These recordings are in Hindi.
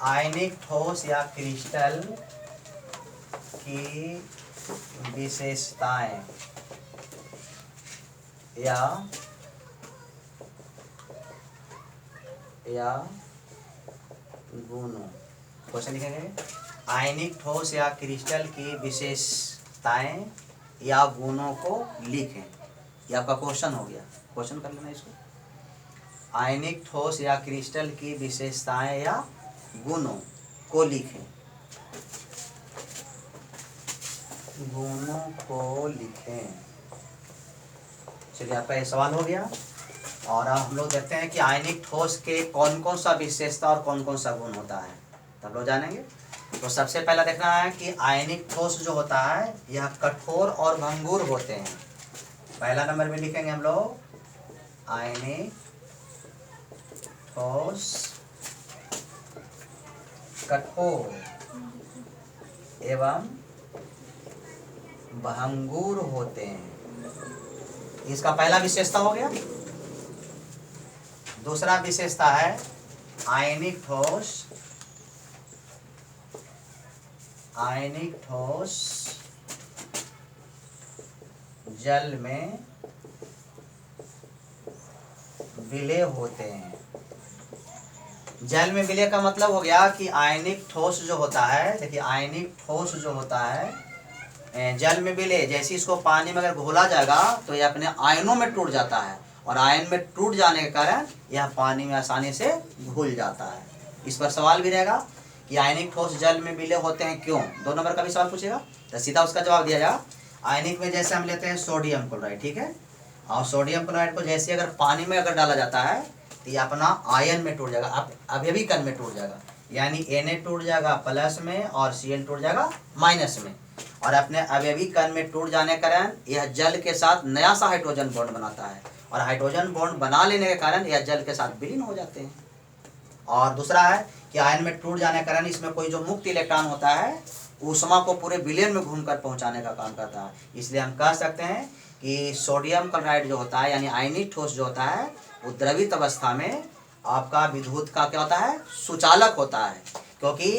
आयनिक ठोस या क्रिस्टल की विशेषताएं या गुणों। क्वेश्चन लिखेंगे, आयनिक ठोस या क्रिस्टल की विशेषताएं या गुणों को लिखें। ये आपका क्वेश्चन हो गया, क्वेश्चन कर लेना इसको। आयनिक ठोस या क्रिस्टल की विशेषताएं या गुणों को लिखें। गुणों को लिखें। चलिए, आपका ये सवाल हो गया। और हम लोग देखते हैं कि आयनिक ठोस के कौन कौन सा विशेषता और कौन कौन सा गुण होता है, तब लोग जानेंगे। तो सबसे पहला देखना है कि आयनिक ठोस जो होता है यह कठोर और भंगुर होते हैं। पहला नंबर में लिखेंगे हम लोग, आयनिक ठोस कठोर एवं भंगुर होते हैं। इसका पहला विशेषता हो गया। दूसरा विशेषता है आयनिक ठोस जल में विलय होते हैं। जल में विलय का मतलब हो गया कि आयनिक ठोस जो होता है, देखिए आयनिक ठोस जो होता है जल में विलय, जैसे इसको पानी में अगर घोला जाएगा तो यह अपने आयनों में टूट जाता है, और आयन में टूट जाने के कारण यह पानी में आसानी से घुल जाता है। इस पर सवाल भी रहेगा कि आयनिक ठोस जल में विलय होते हैं क्यों। 2 नंबर का भी सवाल पूछेगा, तो सीधा उसका जवाब दिया जाएगा। आयनिक में जैसे हम लेते हैं सोडियम क्लोराइड, ठीक है, और सोडियम क्लोराइड को जैसे अगर पानी में अगर डाला जाता है तो ये अपना आयन में टूट जाएगा, अवयवी कण में टूट जाएगा। यानी Na टूट जाएगा प्लस में और Cl टूट जाएगा माइनस में, और अपने अवयवी कण में टूट जाने के कारण यह जल के साथ नया सा हाइड्रोजन बॉन्ड बनाता है, और हाइड्रोजन बॉन्ड बना लेने के कारण यह जल के साथ विलीन हो जाते हैं। और दूसरा है कि आयन में टूट जाने के कारण इसमें कोई जो मुक्त इलेक्ट्रॉन होता है ऊष्मा को पूरे विलयन में घूमकर पहुंचाने का काम करता है। इसलिए हम कह सकते हैं कि सोडियम क्लोराइड जो होता है यानी आयनिक ठोस जो होता है वो द्रवित अवस्था में आपका विद्युत का क्या होता है, सुचालक होता है। क्योंकि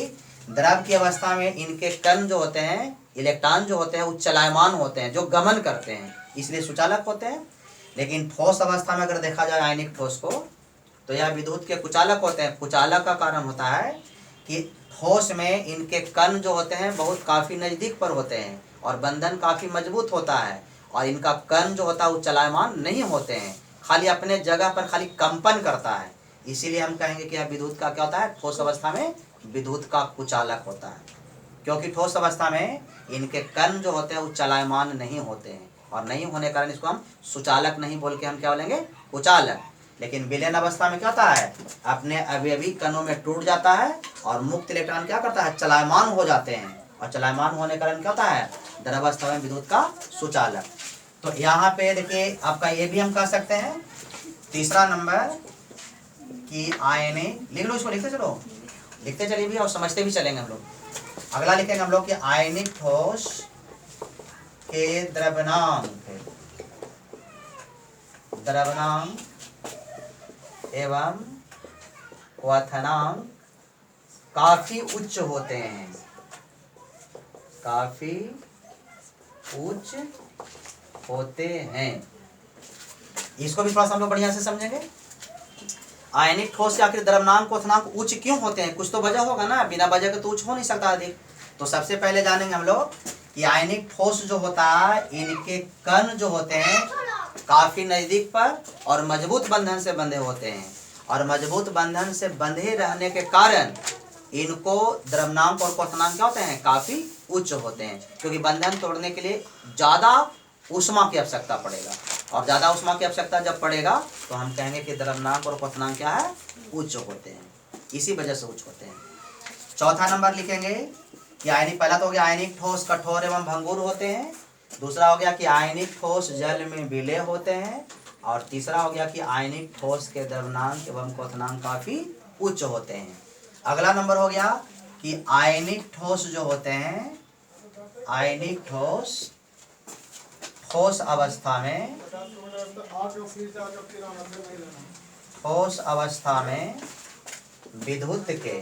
द्रव की अवस्था में इनके कण जो होते हैं, इलेक्ट्रॉन जो होते हैं वो चलायमान होते हैं, जो गमन करते हैं, इसलिए सुचालक होते हैं। लेकिन ठोस अवस्था में अगर देखा जाए आयनिक ठोस को, तो यह विद्युत के कुचालक होते हैं। कुचालक का कारण होता है कि ठोस में इनके कण जो होते हैं बहुत काफ़ी नज़दीक पर होते हैं, और बंधन काफ़ी मजबूत होता है, और इनका कण जो होता है वो चलायमान नहीं होते हैं, खाली अपने जगह पर खाली कंपन करता है। इसीलिए हम कहेंगे कि यह विद्युत का क्या होता है, ठोस अवस्था में विद्युत का कुचालक होता है। क्योंकि ठोस अवस्था में इनके कण जो होते हैं वो चलायमान नहीं होते हैं, और नहीं होने के कारण इसको हम सुचालक नहीं बोल के हम क्या बोलेंगे, कुचालक। लेकिन विलयन अवस्था में क्या होता है, अपने अवयवी कणों में टूट जाता है, और मुक्त इलेक्ट्रॉन क्या करता है, चलायमान हो जाते हैं, और चलायमान होने के कारण क्या होता है, द्रवावस्था में विद्युत का सुचालक। तो यहाँ पे देखिए आपका ये भी हम कह सकते हैं। तीसरा नंबर कि आयनिक, लिख लो इसको, लिखते चलो, लिखते चलिए भी और समझते भी चलेंगे हम लोग। अगला लिखेंगे हम लोग कि आयनिक ठोस के द्रव्यनांक एवं क्वथनांक काफी उच्च होते हैं, काफी उच्च होते हैं। इसको भी थोड़ा सा हम लोग बढ़िया से समझेंगे। आयनिक ठोस के आखिर द्रव्यनांक क्वथनांक उच्च क्यों होते हैं, कुछ तो वजह होगा ना, बिना वजह के तो उच्च हो नहीं सकता अधिक। तो सबसे पहले जानेंगे हम लोग कि आयनिक ठोस जो होता है इनके कण जो होते हैं काफी नजदीक पर और मजबूत बंधन से बंधे होते हैं, और मजबूत बंधन से बंधे रहने के कारण इनको द्रव्यनांक और क्वथनांक क्या होते हैं, काफी उच्च होते हैं। क्योंकि बंधन तोड़ने के लिए ज्यादा ऊष्मा की आवश्यकता पड़ेगा, और ज्यादा ऊष्मा की आवश्यकता जब पड़ेगा तो हम कहेंगे कि द्रव्यनांक और क्वथनांक क्या है, उच्च होते हैं, इसी वजह से उच्च होते हैं। चौथा नंबर लिखेंगे कि आयनिक, पहला तो हो गया आयनिक ठोस कठोर एवं भंगुर होते हैं, दूसरा हो गया कि आयनिक ठोस जल में विलय होते हैं, और तीसरा हो गया कि आयनिक ठोस के द्रव्यनांक एवं क्वथनांक काफी उच्च होते हैं। अगला नंबर हो गया कि आयनिक ठोस जो होते हैं, आयनिक ठोस ठोस अवस्था में, ठोस अवस्था में विद्युत के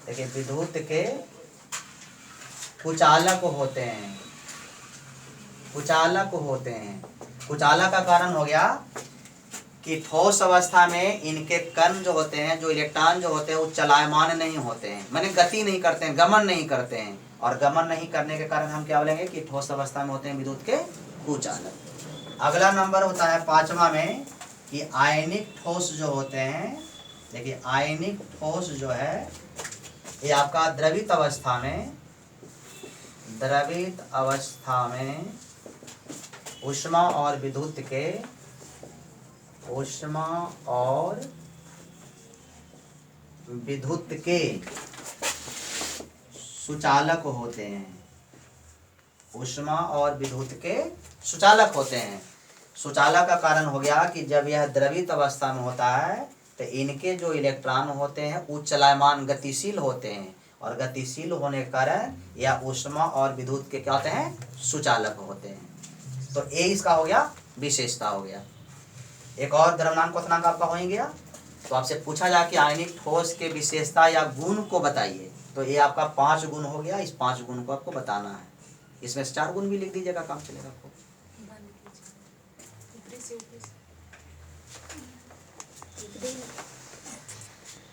देखिए विद्युत के कुचालक होते हैं, कुचालक होते हैं। कुचालक का कारण हो गया कि ठोस अवस्था में इनके कण जो होते हैं, जो इलेक्ट्रॉन जो होते हैं, वो चलायमान नहीं होते हैं, माने गति नहीं करते हैं, गमन नहीं करते हैं। और गमन नहीं करने के कारण हम क्या बोलेंगे कि ठोस अवस्था में होते हैं विद्युत के कुचालक। अगला नंबर होता है 5वां में कि आयनिक ठोस जो होते हैं। देखिए आयनिक ठोस जो है ये आपका द्रवित अवस्था में, द्रवित अवस्था में ऊष्मा और विद्युत के, ऊष्मा और विद्युत के सुचालक होते हैं, ऊष्मा और विद्युत के सुचालक होते हैं। सुचालक का कारण हो गया कि जब यह द्रवित अवस्था में होता है तो इनके जो इलेक्ट्रॉन होते हैं वो चलायमान गतिशील होते हैं, और गतिशील होने के कारण यह ऊष्मा और विद्युत के क्या होते हैं, सुचालक होते हैं। तो ये इसका हो गया विशेषता हो गया। एक और द्रव्यमान क्वथनांक आपका हो ही गया। तो आपसे पूछा जाए कि आयनिक ठोस के विशेषता या गुण को बताइए, तो ये आपका 5 गुण हो गया। इस 5 गुण को आपको बताना है। इसमें से 4 गुण भी लिख दीजिएगा, काम चलेगा आपको।